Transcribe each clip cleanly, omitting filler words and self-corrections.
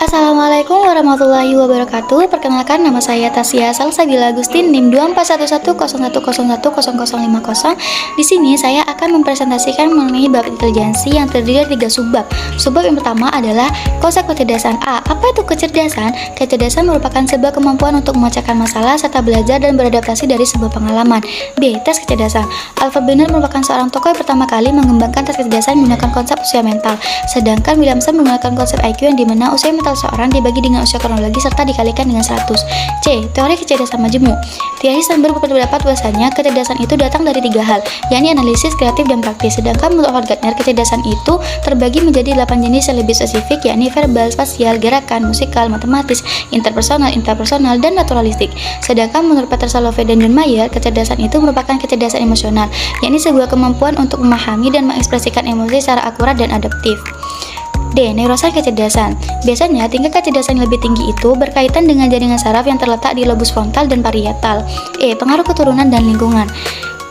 Assalamualaikum warahmatullahi wabarakatuh. Perkenalkan, nama saya Tasya Salsabila Agustin, NIM 241101110050. Di sini saya akan mempresentasikan mengenai bab intelijensi yang terdiri dari 3 subbab. Subbab yang pertama adalah konsep kecerdasan. A. Apa itu kecerdasan? Kecerdasan merupakan sebuah kemampuan untuk memecahkan masalah serta belajar dan beradaptasi dari sebuah pengalaman. B. Tes kecerdasan. Alfred Biner merupakan seorang tokoh yang pertama kali mengembangkan tes kecerdasan menggunakan konsep usia mental. Sedangkan Williamson menggunakan konsep IQ yang dimana usia mental seorang dibagi dengan usia kronologi serta dikalikan dengan 100. C. Teori kecerdasan majemuk. Thierry Sandberg berpendapat bahwasanya kecerdasan itu datang dari 3 hal, yakni analisis, kreatif, dan praktis. Sedangkan menurut Howard Gardner, kecerdasan itu terbagi menjadi 8 jenis yang lebih spesifik, yakni verbal, spasial, gerakan, musikal, matematis, interpersonal, intrapersonal, dan naturalistik. Sedangkan menurut Peter Salovey dan John Mayer, kecerdasan itu merupakan kecerdasan emosional, yakni sebuah kemampuan untuk memahami dan mengekspresikan emosi secara akurat dan adaptif. D. Neurosains kecerdasan. Biasanya tingkat kecerdasan yang lebih tinggi itu berkaitan dengan jaringan saraf yang terletak di lobus frontal dan parietal. E. Pengaruh keturunan dan lingkungan.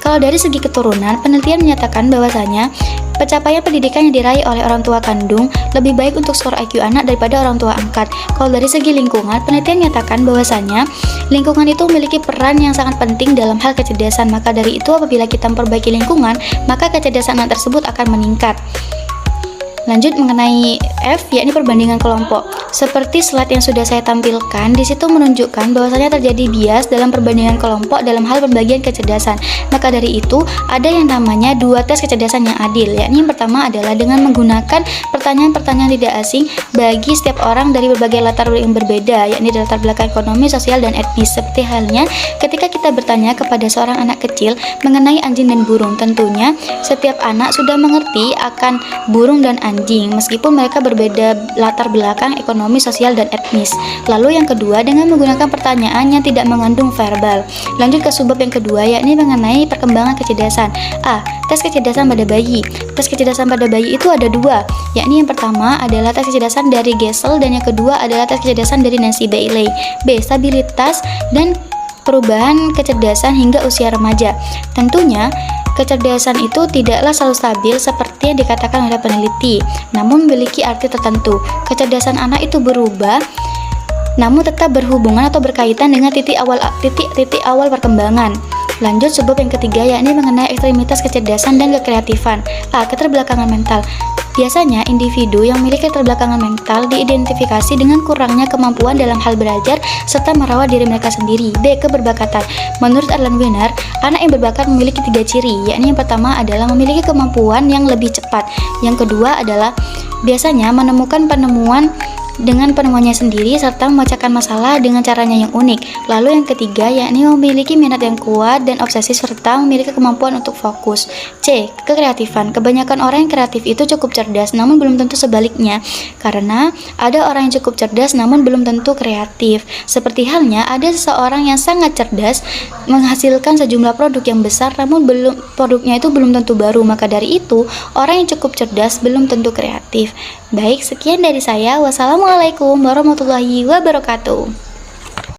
Kalau dari segi keturunan, penelitian menyatakan bahwasanya pencapaian pendidikan yang diraih oleh orang tua kandung lebih baik untuk skor IQ anak daripada orang tua angkat. Kalau dari segi lingkungan, penelitian menyatakan bahwasanya lingkungan itu memiliki peran yang sangat penting dalam hal kecerdasan. Maka dari itu, apabila kita memperbaiki lingkungan, maka kecerdasan anak tersebut akan meningkat. Lanjut mengenai F, yakni perbandingan kelompok. Seperti slide yang sudah saya tampilkan, di situ menunjukkan bahwasanya terjadi bias dalam perbandingan kelompok dalam hal pembagian kecerdasan. Maka dari itu, ada yang namanya 2 tes kecerdasan yang adil, yakni yang pertama adalah dengan menggunakan pertanyaan-pertanyaan tidak asing bagi setiap orang dari berbagai latar belakang yang berbeda, yakni dari latar belakang ekonomi, sosial, dan etnis. Seperti halnya ketika kita bertanya kepada seorang anak kecil mengenai anjing dan burung, tentunya setiap anak sudah mengerti akan burung dan anjing, meskipun mereka berbeda latar belakang ekonomi, sosial, dan etnis. Lalu yang kedua, dengan menggunakan pertanyaan yang tidak mengandung verbal. Lanjut ke subbab yang kedua, yakni mengenai perkembangan kecerdasan. A. Tes kecerdasan pada bayi. Tes kecerdasan pada bayi itu ada 2, yakni yang pertama adalah tes kecerdasan dari Gesell dan yang kedua adalah tes kecerdasan dari Nancy Bailey. B. Stabilitas dan perubahan kecerdasan hingga usia remaja. Tentunya kecerdasan itu tidaklah selalu stabil seperti yang dikatakan oleh peneliti, namun memiliki arti tertentu. Kecerdasan anak itu berubah, namun tetap berhubungan atau berkaitan dengan titik awal perkembangan. Lanjut subbab yang ketiga, yakni mengenai ekstremitas kecerdasan dan kekreatifan. A. Keterbelakangan mental. Biasanya, individu yang memiliki keterbelakangan mental diidentifikasi dengan kurangnya kemampuan dalam hal belajar serta merawat diri mereka sendiri. B. Keberbakatan. Menurut Alan Weiner, anak yang berbakat memiliki 3 ciri, yakni yang pertama adalah memiliki kemampuan yang lebih cepat. Yang kedua adalah biasanya menemukan penemuan dengan penemuannya sendiri serta memecahkan masalah dengan caranya yang unik. Lalu yang ketiga, yakni memiliki minat yang kuat dan obsesif serta memiliki kemampuan untuk fokus. C. Kekreatifan. Kebanyakan orang yang kreatif itu cukup cerdas, namun belum tentu sebaliknya, karena ada orang yang cukup cerdas namun belum tentu kreatif. Seperti halnya ada seseorang yang sangat cerdas menghasilkan sejumlah produk yang besar, namun produknya itu belum tentu baru. Maka dari itu, orang yang cukup cerdas belum tentu kreatif. Baik, sekian dari saya. Wassalamualaikum warahmatullahi wabarakatuh.